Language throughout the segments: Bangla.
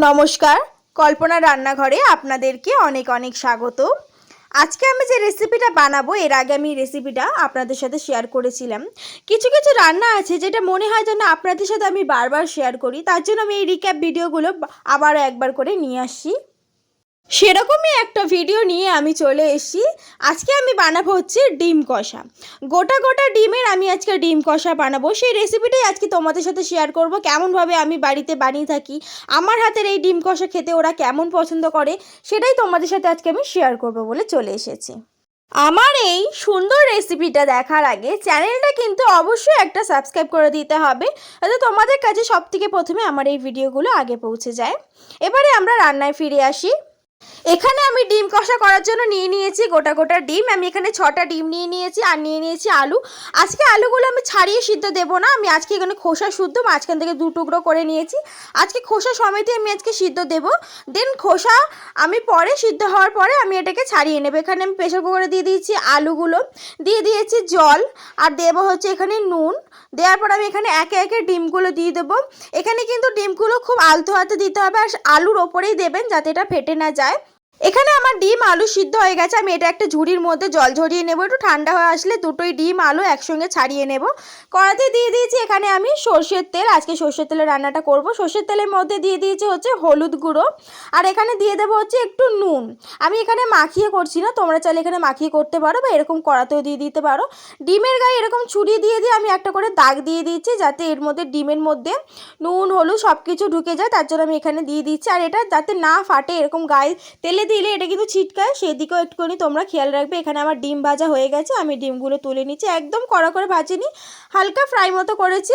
নমস্কার, কল্পনা রান্নাঘরে আপনাদেরকে অনেক অনেক স্বাগত। আজকে আমি যে রেসিপিটা বানাবো, এর আগে আমি রেসিপিটা আপনাদের সাথে শেয়ার করেছিলাম। কিছু কিছু রান্না আছে যেটা মনে হয় যেন আপনাদের সাথে আমি বারবার শেয়ার করি, তার জন্য আমি এই রিক্যাপ ভিডিওগুলো আবারও একবার করে নিয়ে আসি। সেরকমই একটা ভিডিও নিয়ে আমি চলে এসেছি। আজকে আমি বানাবো হচ্ছে ডিম কষা। গোটা গোটা ডিমের আমি আজকে ডিম কষা বানাবো, সেই রেসিপিটাই আজকে তোমাদের সাথে শেয়ার করব। কেমনভাবে আমি বাড়িতে বানিয়ে থাকি, আমার হাতের এই ডিম কষা খেতে ওরা কেমন পছন্দ করে, সেটাই তোমাদের সাথে আজকে আমি শেয়ার করব বলে চলে এসেছি। আমার এই সুন্দর রেসিপিটা দেখার আগে চ্যানেলটা কিন্তু অবশ্যই একটা সাবস্ক্রাইব করে দিতে হবে, যাতে তোমাদের কাছে সবথেকে প্রথমে আমার এই ভিডিওগুলো আগে পৌঁছে যায়। এবারে আমরা রান্নায় ফিরে আসি। এখানে আমি ডিম কষা করার জন্য নিয়ে নিয়েছি গোটা গোটা ডিম। আমি এখানে 6টা ডিম নিয়ে নিয়েছি, আর নিয়ে নিয়েছি আলু। আজকে আলুগুলো আমি ছাড়িয়ে সিদ্ধ দেবো না, আমি আজকে এখানে খোসা শুদ্ধ মাঝখান থেকে 2 টুকরো করে নিয়েছি। আজকে খোসা সমেতই আমি আজকে সিদ্ধ দেবো। দেন খোসা আমি পরে সিদ্ধ হওয়ার পরে আমি এটাকে ছাড়িয়ে নেবো। এখানে আমি প্রেসার কুকারে দিয়ে দিয়েছি আলুগুলো, দিয়ে দিয়েছি জল, আর দেবো হচ্ছে এখানে নুন। দেওয়ার পর আমি এখানে একে একে ডিমগুলো দিয়ে দেবো। এখানে কিন্তু ডিমগুলো খুব আলতো হাতে দিতে হবে, আর আলুর ওপরেই দেবেন যাতে এটা ফেটে না যায়। এখানে আমার ডিম আলু সিদ্ধ হয়ে গেছে। আমি এটা একটা ঝুড়ির মধ্যে জল ঝরিয়ে নেব। একটু ঠান্ডা হয়ে আসলে দুটোই ডিম আলু একসঙ্গে ছাড়িয়ে নেব। কড়াতে দিয়ে দিয়েছি এখানে আমি সর্ষের তেল। আজকে সর্ষের তেলে রান্নাটা করব। সর্ষের তেলের মধ্যে দিয়ে দিয়েছি হচ্ছে হলুদ গুঁড়ো, আর এখানে দিয়ে দেবো হচ্ছে একটু নুন। আমি এখানে মাখিয়ে করছি না, তোমরা চাইলে এখানে মাখিয়ে করতে পারো বা এরকম কড়াতেও দিয়ে দিতে পারো। ডিমের গায়ে এরকম ছুরি দিয়ে আমি একটা করে দাগ দিয়ে দিচ্ছি, যাতে এর মধ্যে ডিমের মধ্যে নুন হলুদ সব কিছু ঢুকে যায়, তার জন্য আমি এখানে দিয়ে দিচ্ছি। আর এটা যাতে না ফাটে, এরকম গায়ে তেলে দিলে এটা কিন্তু ছিটকায়, সেদিকেও একটুখানি তোমরা খেয়াল রাখবে। এখানে আমার ডিম ভাজা হয়ে গেছে, আমি ডিমগুলো তুলে নিচ্ছি। একদম কড়া করে ভাজিনি, হালকা ফ্রাই মতো করেছি।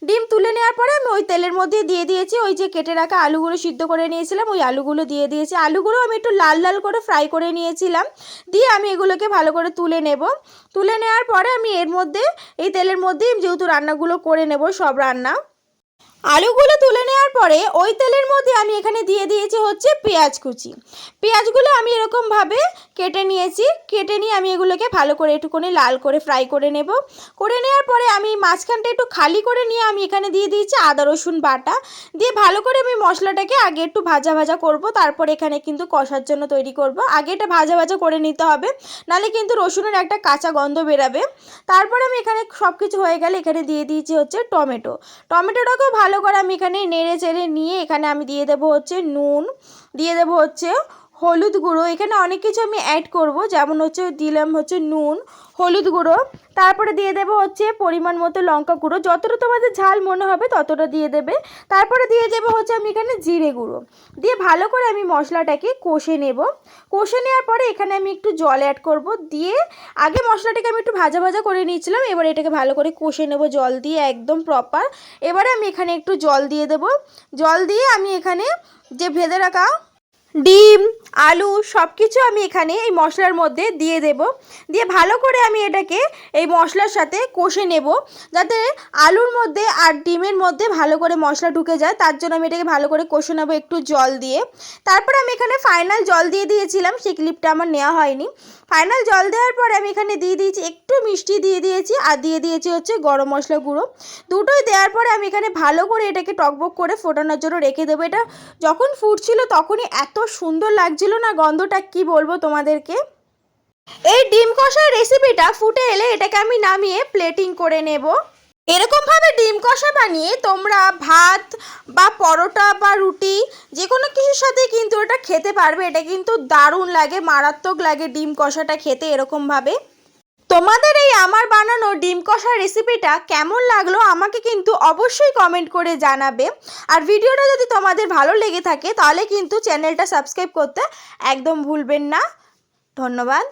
ডিম তুলে নেওয়ার পরে আমি ওই তেলের মধ্যে দিয়ে দিয়েছি ওই যে কেটে রাখা আলুগুলো সিদ্ধ করে নিয়েছিলাম, ওই আলুগুলো দিয়ে দিয়েছি। আলুগুলো আমি একটু লাল লাল করে ফ্রাই করে নিয়েছিলাম, দিয়ে আমি এগুলোকে ভালো করে তুলে নেব। তুলে নেওয়ার পরে আমি এর মধ্যে এই তেলের মধ্যেই যেহেতু রান্নাগুলো করে নেব সব রান্না, আলুগুলো তুলে নেওয়ার পরে ওই তেলের মধ্যে আমি এখানে দিয়ে দিয়েছি হচ্ছে পেঁয়াজ কুচি। পেঁয়াজগুলো আমি এরকমভাবে কেটে নিয়েছি, কেটে নিয়ে আমি এগুলোকে ভালো করে একটুখানি লাল করে ফ্রাই করে নেব। করে নেওয়ার পরে আমি মাঝখানটা একটু খালি করে নিয়ে আমি এখানে দিয়ে দিয়েছি আদা রসুন বাটা, দিয়ে ভালো করে আমি মশলাটাকে আগে একটু ভাজা ভাজা করব, তারপর এখানে কিন্তু কষার জন্য তৈরি করব। আগে এটা ভাজা ভাজা করে নিতে হবে, নাহলে কিন্তু রসুনের একটা কাঁচা গন্ধ বেরাবে। তারপরে আমি এখানে সব কিছু হয়ে গেলে এখানে দিয়ে দিয়েছি হচ্ছে টমেটোটাকেও ভালো করে আমি এখানে নেড়ে চেড়ে নিয়ে এখানে আমি দিয়ে দেবো হচ্ছে নুন, দিয়ে দেবো হচ্ছে হলুদ গুঁড়ো। এখানে অনেক কিছু আমি অ্যাড করব, যেমন হচ্ছে দিলাম হচ্ছে নুন হলুদ গুঁড়ো, তারপরে দিয়ে দেবো হচ্ছে পরিমাণ মতো লঙ্কা গুঁড়ো, যতটা তোমাদের ঝাল মনে হবে ততটা দিয়ে দেবে। তারপরে দিয়ে দেবো হচ্ছে আমি এখানে জিরে গুঁড়ো, দিয়ে ভালো করে আমি মশলাটাকে কষে নেব। কষে নেওয়ার পরে এখানে আমি একটু জল অ্যাড করব, দিয়ে আগে মশলাটাকে আমি একটু ভাজা ভাজা করে নিয়েছিলাম, এবার এটাকে ভালো করে কষে নেব জল দিয়ে একদম প্রপার। এবারে আমি এখানে একটু জল দিয়ে দেব। জল দিয়ে আমি এখানে যে ভেজে রাখা ডিম আলু সব কিছু আমি এখানে এই মশলার মধ্যে দিয়ে দেব, দিয়ে ভালো করে আমি এটাকে এই মশলার সাথে কষে নেব, যাতে আলুর মধ্যে আর ডিমের মধ্যে ভালো করে মশলা ঢুকে যায়। তার জন্য আমি এটাকে ভালো করে কষে নেব একটু জল দিয়ে। তারপর আমি এখানে ফাইনাল জল দিয়ে দিয়েছিলাম, সেই ক্লিপটা আমার নেওয়া হয়নি। ফাইনাল জল দেওয়ার পরে আমি এখানে দিয়ে দিয়েছি একটু মিষ্টি দিয়ে দিয়েছি, আর দিয়ে দিয়েছি হচ্ছে গরম মশলা গুঁড়ো। দুটোই দেওয়ার পরে আমি এখানে ভালো করে এটাকে টকবক করে ফোটানোর জন্য রেখে দেবো। এটা যখন ফুটছিল তখনই এত সুন্দর লাগছিল না, গন্ধটা কি বলবো তোমাদেরকে। এই ডিম কষার রেসিপিটা ফুটে এলে এটাকে আমি নামিয়ে প্লেটিং করে নেব। এরকমভাবে ডিম কষা বানিয়ে তোমরা ভাত বা পরোটা বা রুটি যে কোনো কিছুর সাথে কিন্তু এটা খেতে পারবে। এটা কিন্তু দারুণ লাগে, মারাত্মক লাগে ডিম কষাটা খেতে এরকমভাবে। তোমাদের এই আমার বানানো ডিম কষা রেসিপিটা কেমন লাগলো আমাকে কিন্তু অবশ্যই কমেন্ট করে জানাবে। আর ভিডিওটা যদি তোমাদের ভালো লেগে থাকে তাহলে কিন্তু চ্যানেলটা সাবস্ক্রাইব করতে একদম ভুলবেন না। ধন্যবাদ।